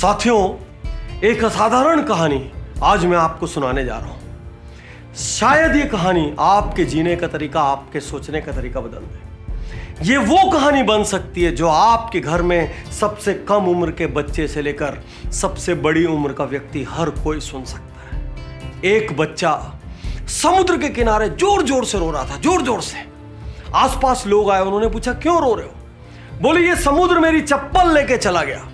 साथियों, एक असाधारण कहानी आज मैं आपको सुनाने जा रहा हूं। शायद ये कहानी आपके जीने का तरीका, आपके सोचने का तरीका बदल दे। ये वो कहानी बन सकती है जो आपके घर में सबसे कम उम्र के बच्चे से लेकर सबसे बड़ी उम्र का व्यक्ति हर कोई सुन सकता है। एक बच्चा समुद्र के किनारे जोर जोर से रो रहा था, जोर जोर से। आसपास लोग आए, उन्होंने पूछा क्यों रो रहे हो? बोले ये समुद्र मेरी चप्पल लेके चला गया,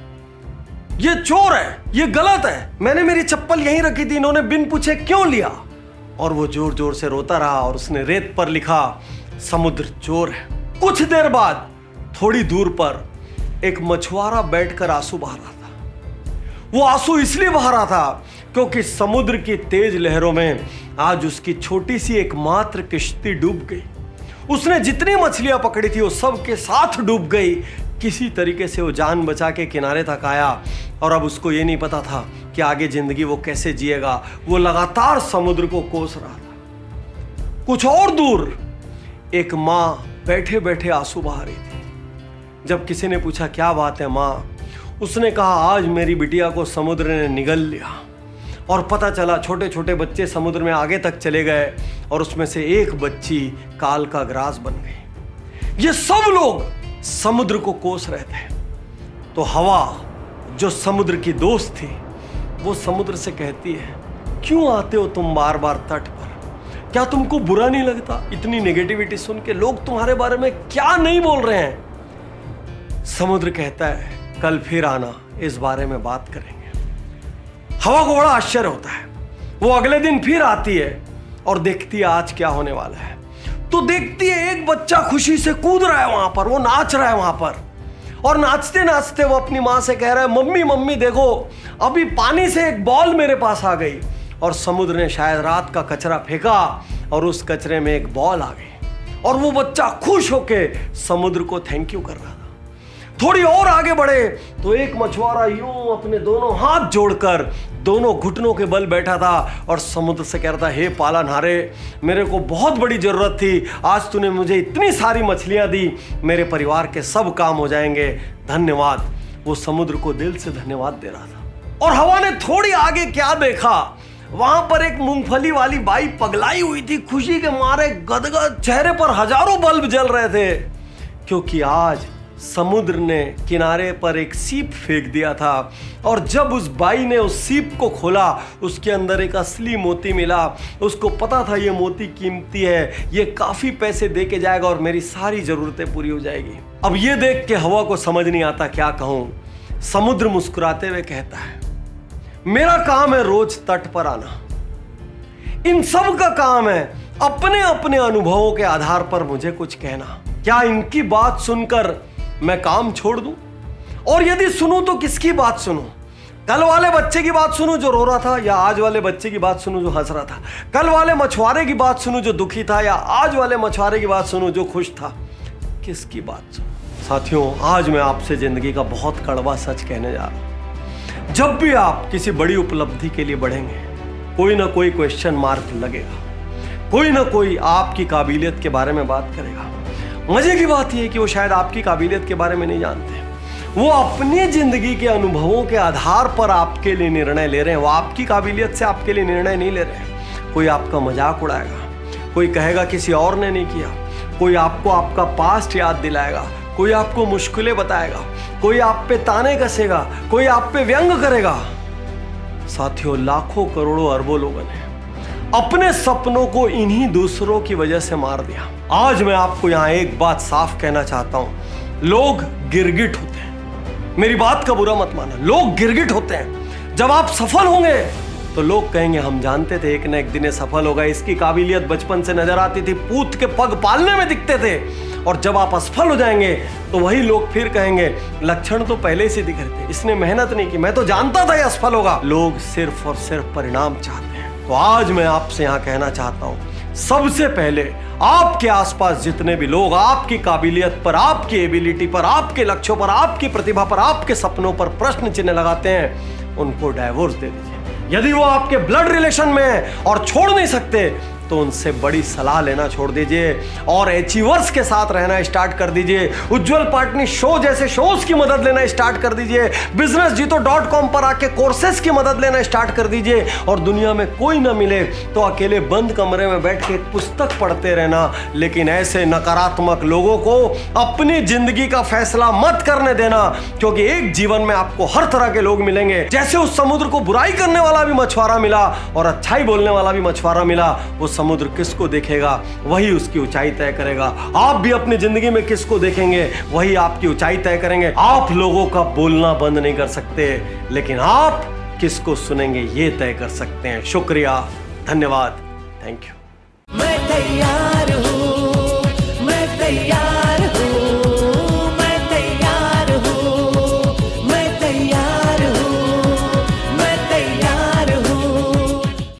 ये चोर है, ये गलत है, मैंने मेरी चप्पल यहीं रखी थी, इन्होंने बिन पूछे क्यों लिया? और वो जोर जोर से रोता रहा और उसने रेत पर लिखा समुद्र चोर है। कुछ देर बाद थोड़ी दूर पर एक मछुआरा बैठकर आंसू बहा रहा था। वो आंसू इसलिए बहा रहा था क्योंकि समुद्र की तेज लहरों में आज उसकी छोटी सी एकमात्र किश्ती डूब गई। उसने जितनी मछलियां पकड़ी थी वो सब के साथ डूब गई। किसी तरीके से वो जान बचा के किनारे तक आया और अब उसको ये नहीं पता था कि आगे जिंदगी वो कैसे जिएगा। वो लगातार समुद्र को कोस रहा था। कुछ और दूर एक माँ बैठे बैठे आंसू बहा रही थी। जब किसी ने पूछा क्या बात है माँ, उसने कहा आज मेरी बिटिया को समुद्र ने निगल लिया और पता चला छोटे छोटे बच्चे समुद्र में आगे तक चले गए और उसमें से एक बच्ची काल का ग्रास बन गई। ये सब लोग समुद्र को कोस रहे थे। तो हवा जो समुद्र की दोस्त थी वो समुद्र से कहती है क्यों आते हो तुम बार बार तट पर? क्या तुमको बुरा नहीं लगता इतनी नेगेटिविटी सुन के? लोग तुम्हारे बारे में क्या नहीं बोल रहे हैं? समुद्र कहता है कल फिर आना, इस बारे में बात करेंगे। हवा को बड़ा आश्चर्य होता है। वो अगले दिन फिर आती है और देखती है आज क्या होने वाला है। तो देखती है एक बच्चा खुशी से कूद रहा है वहां पर, वो नाच रहा है वहां पर और नाचते नाचते वो अपनी मां से कह रहा है मम्मी मम्मी देखो अभी पानी से एक बॉल मेरे पास आ गई। और समुद्र ने शायद रात का कचरा फेंका और उस कचरे में एक बॉल आ गई और वो बच्चा खुश होके समुद्र को थैंक यू कर रहा था। थोड़ी और आगे बढ़े तो एक मछुआरा यूं अपने दोनों हाथ जोड़कर दोनों घुटनों के बल बैठा था और समुद्र से कह रहा था हे पालनहारे, मेरे को बहुत बड़ी जरूरत थी, आज तूने मुझे इतनी सारी मछलियां दी, मेरे परिवार के सब काम हो जाएंगे, धन्यवाद। वो समुद्र को दिल से धन्यवाद दे रहा था। और हवा ने थोड़ी आगे क्या देखा, वहां पर एक मूंगफली वाली बाई पगलाई हुई थी, खुशी के मारे गदगद चेहरे पर हजारों बल्ब जल रहे थे क्योंकि आज समुद्र ने किनारे पर एक सीप फेंक दिया था। और जब उस बाई ने उस सीप को खोला उसके अंदर एक असली मोती मिला। उसको पता था ये मोती कीमती है, ये काफी पैसे दे के जाएगा और मेरी सारी जरूरतें पूरी हो जाएगी। अब ये देख के हवा को समझ नहीं आता क्या कहूं। समुद्र मुस्कुराते हुए कहता है मेरा काम है रोज तट पर आना, इन सब का काम है अपने अपने अनुभवों के आधार पर मुझे कुछ कहना। क्या इनकी बात सुनकर मैं काम छोड़ दूं? और यदि सुनूं तो किसकी बात सुनूं? कल वाले बच्चे की बात सुनूं जो रो रहा था या आज वाले बच्चे की बात सुनूं जो हंस रहा था? कल वाले मछुआरे की बात सुनूं जो दुखी था या आज वाले मछुआरे की बात सुनूं जो खुश था? किसकी बात सुनूं? साथियों, आज मैं आपसे जिंदगी का बहुत कड़वा सच कहने जा रहा हूं। जब भी आप किसी बड़ी उपलब्धि के लिए बढ़ेंगे कोई ना कोई क्वेश्चन मार्क लगेगा, कोई ना कोई आपकी काबिलियत के बारे में बात करेगा। मजे की बात यह है कि वो शायद आपकी काबिलियत के बारे में नहीं जानते, वो अपनी जिंदगी के अनुभवों के आधार पर आपके लिए निर्णय ले रहे हैं। वो आपकी काबिलियत से आपके लिए निर्णय नहीं ले रहे। कोई आपका मजाक उड़ाएगा, कोई कहेगा किसी और ने नहीं किया, कोई आपको आपका पास्ट याद दिलाएगा, कोई आपको मुश्किलें बताएगा, कोई आप पे ताने कसेगा, कोई आप पे व्यंग करेगा। साथियों, लाखों करोड़ों अरबों लोगों ने अपने सपनों को इन्हीं दूसरों की वजह से मार दिया। आज मैं आपको यहां एक बात साफ कहना चाहता हूं, लोग गिरगिट होते हैं। मेरी बात का बुरा मत माना, लोग गिरगिट होते हैं। जब आप सफल होंगे तो लोग कहेंगे हम जानते थे एक न एक दिन ये सफल होगा, इसकी काबिलियत बचपन से नजर आती थी, पूत के पग पालने में दिखते थे। और जब आप असफल हो जाएंगे तो वही लोग फिर कहेंगे लक्षण तो पहले से दिख रहे थे, इसने मेहनत नहीं की, मैं तो जानता था ये असफल होगा। लोग सिर्फ और सिर्फ परिणाम चाहते हैं। तो आज मैं आपसे यहां कहना चाहता हूं, सबसे पहले आपके आसपास जितने भी लोग आपकी काबिलियत पर, आपकी एबिलिटी पर, आपके लक्ष्यों पर, आपकी प्रतिभा पर, आपके सपनों पर प्रश्न चिन्ह लगाते हैं, उनको डाइवोर्स दे दीजिए। यदि वो आपके ब्लड रिलेशन में है और छोड़ नहीं सकते तो उनसे बड़ी सलाह लेना छोड़ दीजिए और अचीवर्स के साथ रहना स्टार्ट कर दीजिए। उज्जवल पाटनी शो जैसे शोज की मदद लेना स्टार्ट कर दीजिए। businessjito.com पर आके कोर्सेज की मदद लेना स्टार्ट कर दीजिए। और दुनिया में कोई ना मिले तो अकेले बंद कमरे में बैठ के एक पुस्तक पढ़ते रहना। लेकिन ऐसे नकारात्मक लोगों को अपनी जिंदगी का फैसला मत करने देना, क्योंकि एक जीवन में आपको हर तरह के लोग मिलेंगे। जैसे उस समुद्र को बुराई करने वाला भी मछुआरा मिला और अच्छाई बोलने वाला भी मछुआरा मिला। वो समुद्र किसको देखेगा वही उसकी ऊंचाई तय करेगा। आप भी अपनी जिंदगी में किसको देखेंगे वही आपकी ऊंचाई तय करेंगे। आप लोगों का बोलना बंद नहीं कर सकते, लेकिन आप किसको सुनेंगे ये तय कर सकते हैं। शुक्रिया, धन्यवाद, थैंक यू। मैं तैयार हूँ, मैं तैयार